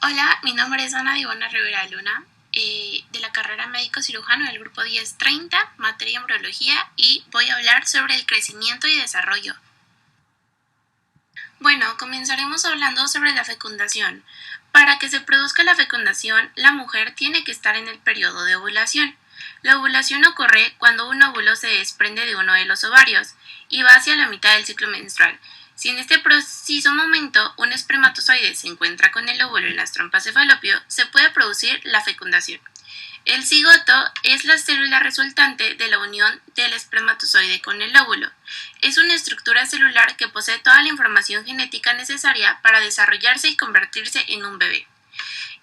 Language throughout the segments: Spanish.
Hola, mi nombre es Ana Divona Rivera Luna, de la carrera médico cirujano del grupo 1030, materia embriología, y voy a hablar sobre el crecimiento y desarrollo. Bueno, comenzaremos hablando sobre la fecundación. Para que se produzca la fecundación, la mujer tiene que estar en el periodo de ovulación. La ovulación ocurre cuando un óvulo se desprende de uno de los ovarios y va hacia la mitad del ciclo menstrual. Si en este preciso momento un espermatozoide se encuentra con el óvulo en las trompas de falopio, se puede producir la fecundación. El cigoto es la célula resultante de la unión del espermatozoide con el óvulo. Es una estructura celular que posee toda la información genética necesaria para desarrollarse y convertirse en un bebé.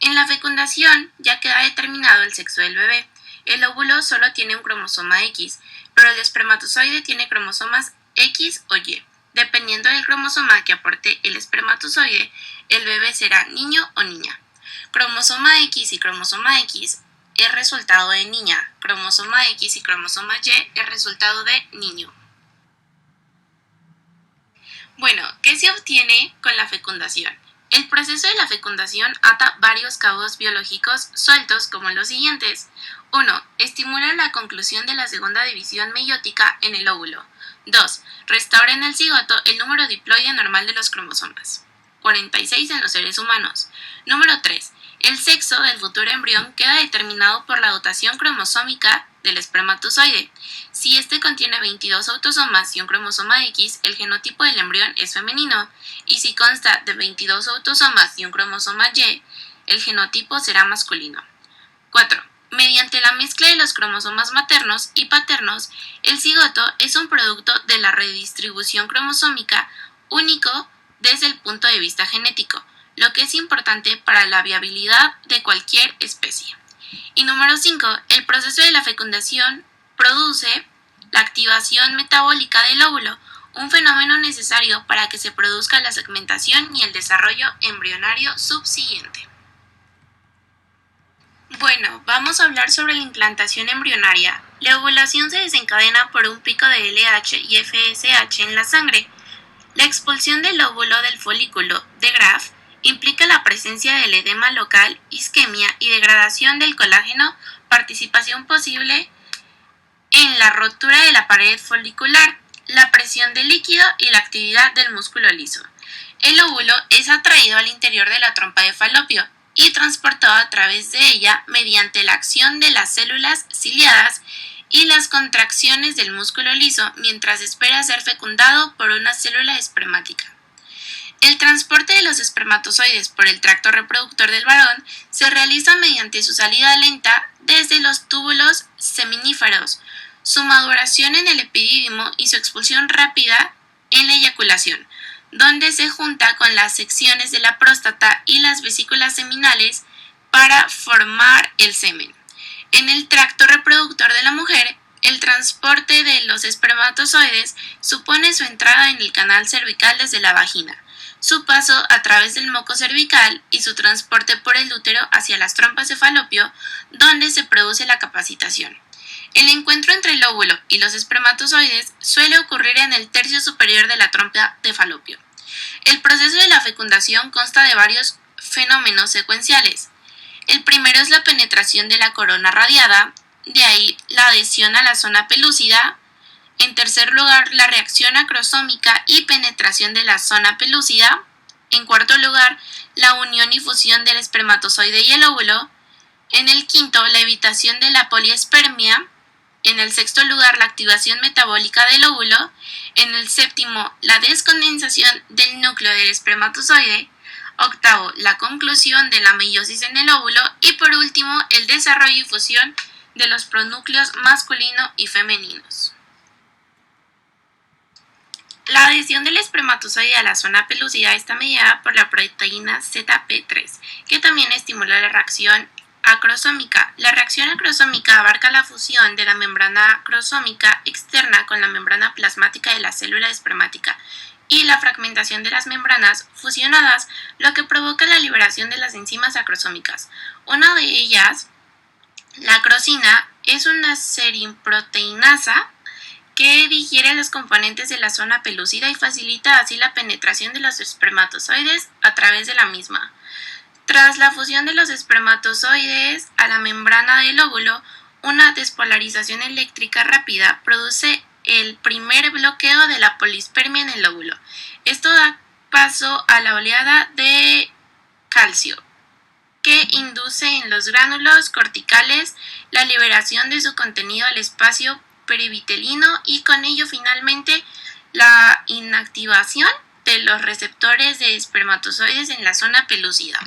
En la fecundación ya queda determinado el sexo del bebé. El óvulo solo tiene un cromosoma X, pero el espermatozoide tiene cromosomas X o Y. Dependiendo del cromosoma que aporte el espermatozoide, el bebé será niño o niña. Cromosoma X y cromosoma X es resultado de niña, cromosoma X y cromosoma Y es resultado de niño. Bueno, ¿qué se obtiene con la fecundación? El proceso de la fecundación ata varios cabos biológicos sueltos como los siguientes. 1. Estimula la conclusión de la segunda división meiótica en el óvulo. 2. Restaura en el cigoto el número diploide normal de los cromosomas. 46 en los seres humanos. Número 3. El sexo del futuro embrión queda determinado por la dotación cromosómica del espermatozoide. Si este contiene 22 autosomas y un cromosoma X, el genotipo del embrión es femenino, y si consta de 22 autosomas y un cromosoma Y, el genotipo será masculino. 4. Mediante la mezcla de los cromosomas maternos y paternos, el cigoto es un producto de la redistribución cromosómica único desde el punto de vista genético, lo que es importante para la viabilidad de cualquier especie. Y número 5. El proceso de la fecundación produce la activación metabólica del óvulo, un fenómeno necesario para que se produzca la segmentación y el desarrollo embrionario subsiguiente. Bueno, vamos a hablar sobre la implantación embrionaria. La ovulación se desencadena por un pico de LH y FSH en la sangre. La expulsión del óvulo del folículo de Graf implica la presencia del edema local, isquemia y degradación del colágeno, participación posible en la rotura de la pared folicular, la presión del líquido y la actividad del músculo liso. El óvulo es atraído al interior de la trompa de falopio y transportado a través de ella mediante la acción de las células ciliadas y las contracciones del músculo liso mientras espera ser fecundado por una célula espermática. El transporte de los espermatozoides por el tracto reproductor del varón se realiza mediante su salida lenta desde los túbulos seminíferos, su maduración en el epidídimo y su expulsión rápida en la eyaculación, donde se junta con las secciones de la próstata y las vesículas seminales para formar el semen. En el tracto reproductor de la mujer, el transporte de los espermatozoides supone su entrada en el canal cervical desde la vagina, su paso a través del moco cervical y su transporte por el útero hacia las trompas de falopio, donde se produce la capacitación. El encuentro entre el óvulo y los espermatozoides suele ocurrir en el tercio superior de la trompa de falopio. El proceso de la fecundación consta de varios fenómenos secuenciales. El primero es la penetración de la corona radiada, de ahí la adhesión a la zona pelúcida. En tercer lugar, la reacción acrosómica y penetración de la zona pelúcida. En cuarto lugar, la unión y fusión del espermatozoide y el óvulo. En el quinto, la evitación de la poliespermia. En el sexto lugar, la activación metabólica del óvulo. En el séptimo, la descondensación del núcleo del espermatozoide. Octavo, la conclusión de la meiosis en el óvulo. Y por último, el desarrollo y fusión de los pronúcleos masculino y femeninos. La adhesión del espermatozoide a la zona pelúcida está mediada por la proteína ZP3, que también estimula la reacción acrosómica. La reacción acrosómica abarca la fusión de la membrana acrosómica externa con la membrana plasmática de la célula espermática y la fragmentación de las membranas fusionadas, lo que provoca la liberación de las enzimas acrosómicas. Una de ellas, la acrosina, es una serinproteinasa que digiere los componentes de la zona pelúcida y facilita así la penetración de los espermatozoides a través de la misma. Tras la fusión de los espermatozoides a la membrana del óvulo, una despolarización eléctrica rápida produce el primer bloqueo de la polispermia en el óvulo. Esto da paso a la oleada de calcio, que induce en los gránulos corticales la liberación de su contenido al espacio perivitelino y con ello finalmente la inactivación de los receptores de espermatozoides en la zona pelúcida.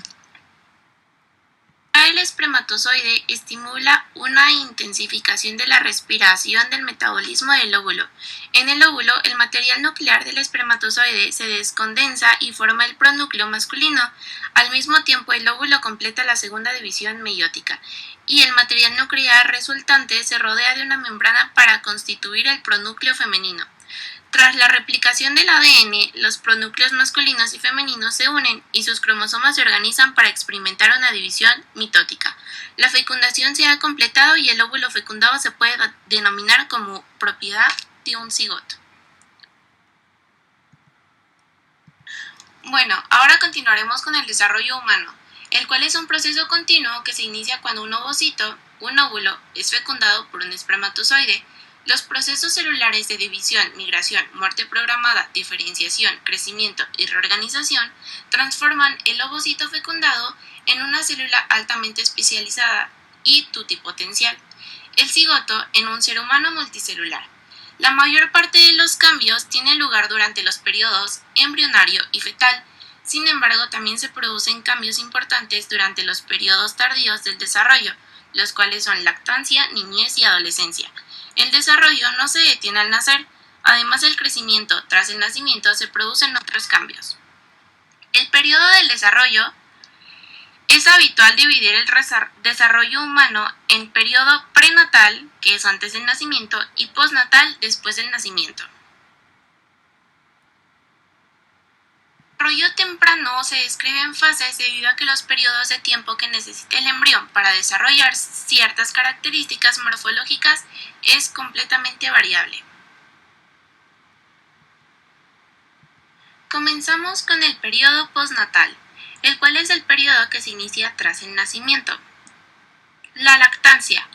El espermatozoide estimula una intensificación de la respiración del metabolismo del óvulo. En el óvulo, el material nuclear del espermatozoide se descondensa y forma el pronúcleo masculino. Al mismo tiempo, el óvulo completa la segunda división meiótica y el material nuclear resultante se rodea de una membrana para constituir el pronúcleo femenino. Tras la replicación del ADN, los pronúcleos masculinos y femeninos se unen y sus cromosomas se organizan para experimentar una división mitótica. La fecundación se ha completado y el óvulo fecundado se puede denominar como propiedad de un cigoto. Bueno, ahora continuaremos con el desarrollo humano, el cual es un proceso continuo que se inicia cuando un ovocito, un óvulo, es fecundado por un espermatozoide. Los procesos celulares de división, migración, muerte programada, diferenciación, crecimiento y reorganización transforman el ovocito fecundado en una célula altamente especializada y tutipotencial, el cigoto en un ser humano multicelular. La mayor parte de los cambios tiene lugar durante los periodos embrionario y fetal. Sin embargo, también se producen cambios importantes durante los periodos tardíos del desarrollo, los cuales son lactancia, niñez y adolescencia. El desarrollo no se detiene al nacer, además del crecimiento tras el nacimiento se producen otros cambios. El periodo del desarrollo es habitual dividir el desarrollo humano en periodo prenatal, que es antes del nacimiento, y postnatal, después del nacimiento. El desarrollo temprano se describe en fases debido a que los periodos de tiempo que necesita el embrión para desarrollar ciertas características morfológicas es completamente variable. Comenzamos con el periodo postnatal, el cual es el periodo que se inicia tras el nacimiento. La lactancia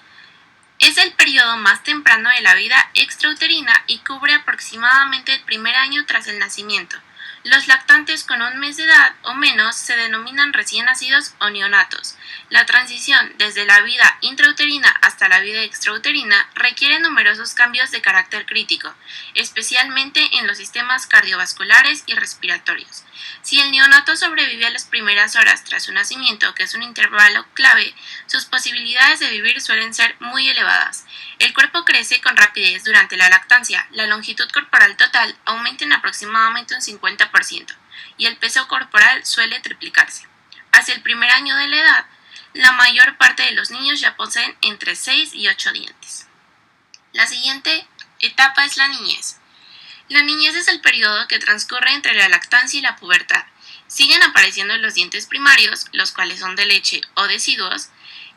es el periodo más temprano de la vida extrauterina y cubre aproximadamente el primer año tras el nacimiento. Los lactantes con un mes de edad o menos se denominan recién nacidos o neonatos. La transición desde la vida intrauterina hasta la vida extrauterina requiere numerosos cambios de carácter crítico, especialmente en los sistemas cardiovasculares y respiratorios. Si el neonato sobrevive a las primeras horas tras su nacimiento, que es un intervalo clave, sus posibilidades de vivir suelen ser muy elevadas. El cuerpo crece con rapidez durante la lactancia, la longitud corporal total aumenta en aproximadamente un 50% y el peso corporal suele triplicarse. Hacia el primer año de la edad, la mayor parte de los niños ya poseen entre 6 y 8 dientes. La siguiente etapa es la niñez. La niñez es el periodo que transcurre entre la lactancia y la pubertad. Siguen apareciendo los dientes primarios, los cuales son de leche o deciduos,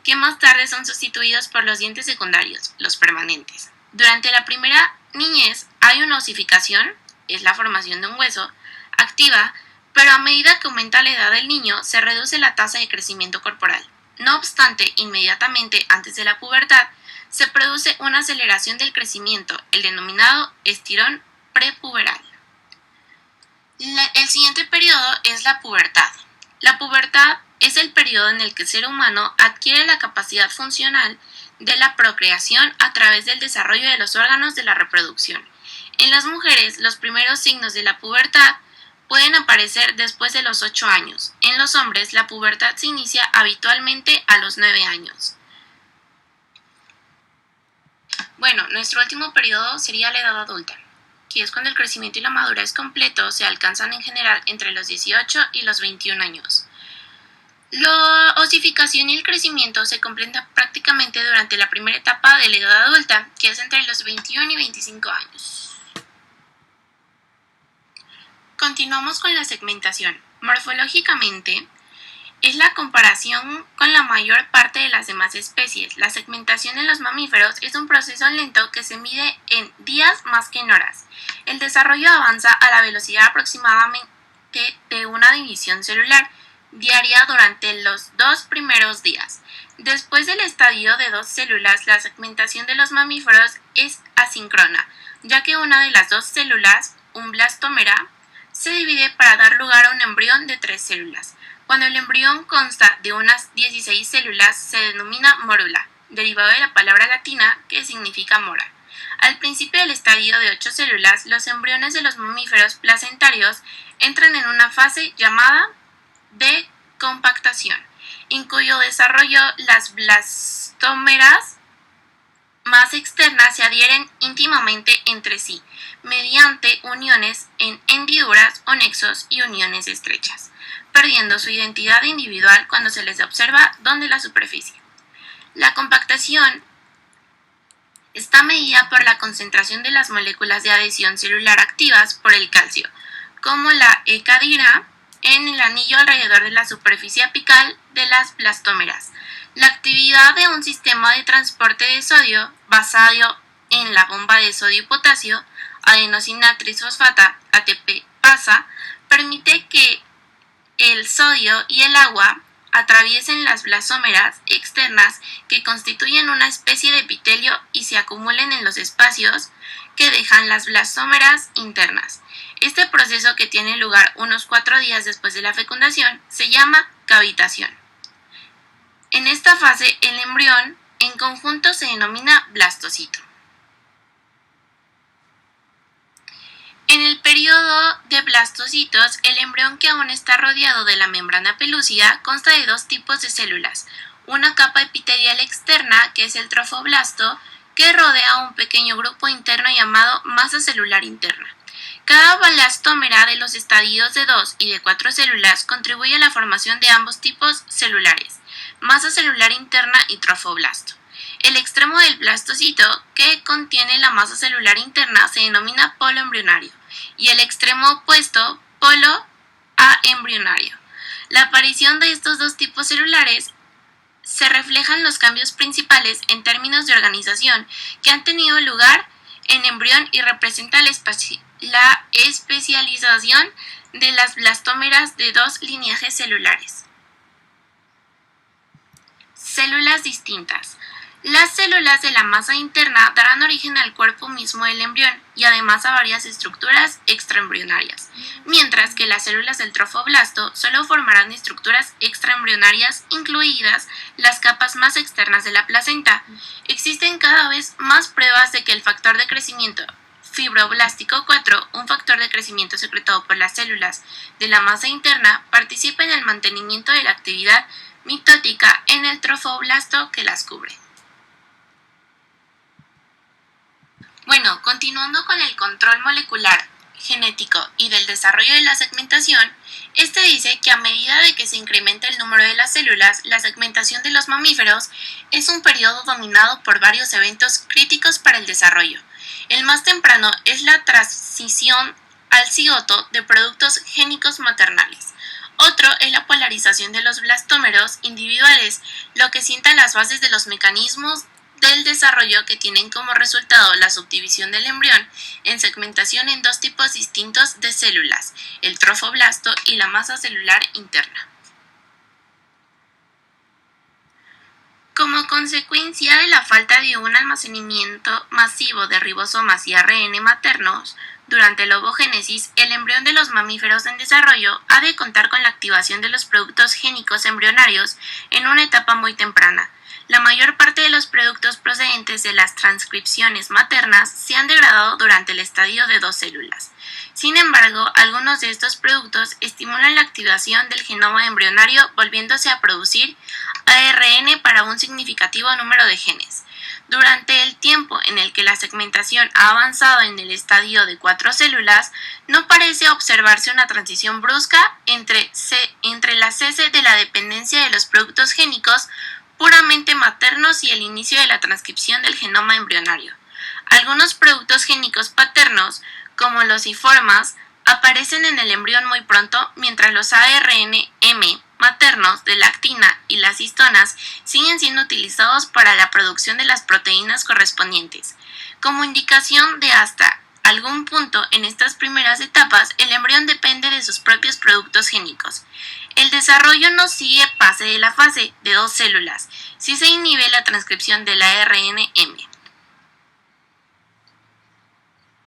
que más tarde son sustituidos por los dientes secundarios, los permanentes. Durante la primera niñez hay una osificación, es la formación de un hueso, activa, pero a medida que aumenta la edad del niño se reduce la tasa de crecimiento corporal. No obstante, inmediatamente antes de la pubertad se produce una aceleración del crecimiento, el denominado estirón prepuberal. El siguiente periodo es la pubertad. La pubertad es el periodo en el que el ser humano adquiere la capacidad funcional de la procreación a través del desarrollo de los órganos de la reproducción. En las mujeres, los primeros signos de la pubertad pueden aparecer después de los 8 años. En los hombres, la pubertad se inicia habitualmente a los 9 años. Bueno, nuestro último periodo sería la edad adulta, que es cuando el crecimiento y la madurez completo se alcanzan en general entre los 18 y los 21 años. La osificación y el crecimiento se completan prácticamente durante la primera etapa de la edad adulta, que es entre los 21 y 25 años. Continuamos con la segmentación. Morfológicamente, es la comparación con la mayor parte de las demás especies. La segmentación en los mamíferos es un proceso lento que se mide en días más que en horas. El desarrollo avanza a la velocidad aproximadamente de una división celular, diaria durante los 2 primeros días. Después del estadio de 2 células, la segmentación de los mamíferos es asíncrona, ya que una de las 2 células, un blastómera, se divide para dar lugar a un embrión de 3 células. Cuando el embrión consta de unas 16 células, se denomina mórula, derivado de la palabra latina que significa mora. Al principio del estadio de 8 células, los embriones de los mamíferos placentarios entran en una fase llamada de compactación, en cuyo desarrollo las blastómeras más externas se adhieren íntimamente entre sí, mediante uniones en hendiduras o nexos y uniones estrechas, perdiendo su identidad individual cuando se les observa donde la superficie. La compactación está medida por la concentración de las moléculas de adhesión celular activas por el calcio, como la E-cadina, en el anillo alrededor de la superficie apical de las blastómeras. La actividad de un sistema de transporte de sodio basado en la bomba de sodio y potasio, adenosina trisfosfata, ATP-ASA, permite que el sodio y el agua atraviesen las blastómeras externas que constituyen una especie de epitelio y se acumulen en los espacios que dejan las blastómeras internas. Este proceso, que tiene lugar unos 4 días después de la fecundación, se llama cavitación. En esta fase, el embrión en conjunto se denomina blastocito. En el periodo de blastocitos, el embrión, que aún está rodeado de la membrana pelúcida, consta de 2 tipos de células: una capa epitelial externa, que es el trofoblasto, que rodea un pequeño grupo interno llamado masa celular interna. Cada blastómera de los estadios de 2 y de 4 células contribuye a la formación de ambos tipos celulares: masa celular interna y trofoblasto. El extremo del blastocito, que contiene la masa celular interna, se denomina polo embrionario, y el extremo opuesto, polo aembrionario. La aparición de estos 2 tipos celulares se reflejan los cambios principales en términos de organización que han tenido lugar en embrión y representa la especialización de las blastómeras de 2 lineajes celulares. Células distintas. Las células de la masa interna darán origen al cuerpo mismo del embrión y además a varias estructuras extraembrionarias, mientras que las células del trofoblasto solo formarán estructuras extraembrionarias, incluidas las capas más externas de la placenta. Existen cada vez más pruebas de que el factor de crecimiento fibroblástico 4, un factor de crecimiento secretado por las células de la masa interna, participa en el mantenimiento de la actividad mitótica en el trofoblasto que las cubre. Bueno, continuando con el control molecular, genético y del desarrollo de la segmentación, este dice que a medida de que se incrementa el número de las células, la segmentación de los mamíferos es un periodo dominado por varios eventos críticos para el desarrollo. El más temprano es la transición al cigoto de productos génicos maternales. Otro es la polarización de los blastómeros individuales, lo que sienta las bases de los mecanismos del desarrollo que tienen como resultado la subdivisión del embrión en segmentación en 2 tipos distintos de células: el trofoblasto y la masa celular interna. Como consecuencia de la falta de un almacenamiento masivo de ribosomas y ARN maternos durante la ovogénesis, el embrión de los mamíferos en desarrollo ha de contar con la activación de los productos génicos embrionarios en una etapa muy temprana. La mayor parte de los productos procedentes de las transcripciones maternas se han degradado durante el estadio de 2 células. Sin embargo, algunos de estos productos estimulan la activación del genoma embrionario, volviéndose a producir ARN para un significativo número de genes. Durante el tiempo en el que la segmentación ha avanzado en el estadio de 4 células, no parece observarse una transición brusca entre la cese de la dependencia de los productos génicos puramente maternos y el inicio de la transcripción del genoma embrionario. Algunos productos génicos paternos, como los iformas, aparecen en el embrión muy pronto, mientras los ARN-M maternos de la actina y las histonas siguen siendo utilizados para la producción de las proteínas correspondientes. Como indicación de hasta algún punto en estas primeras etapas, el embrión depende de sus propios productos génicos. El desarrollo no sigue pase de la fase de 2 células si se inhibe la transcripción del ARN-M.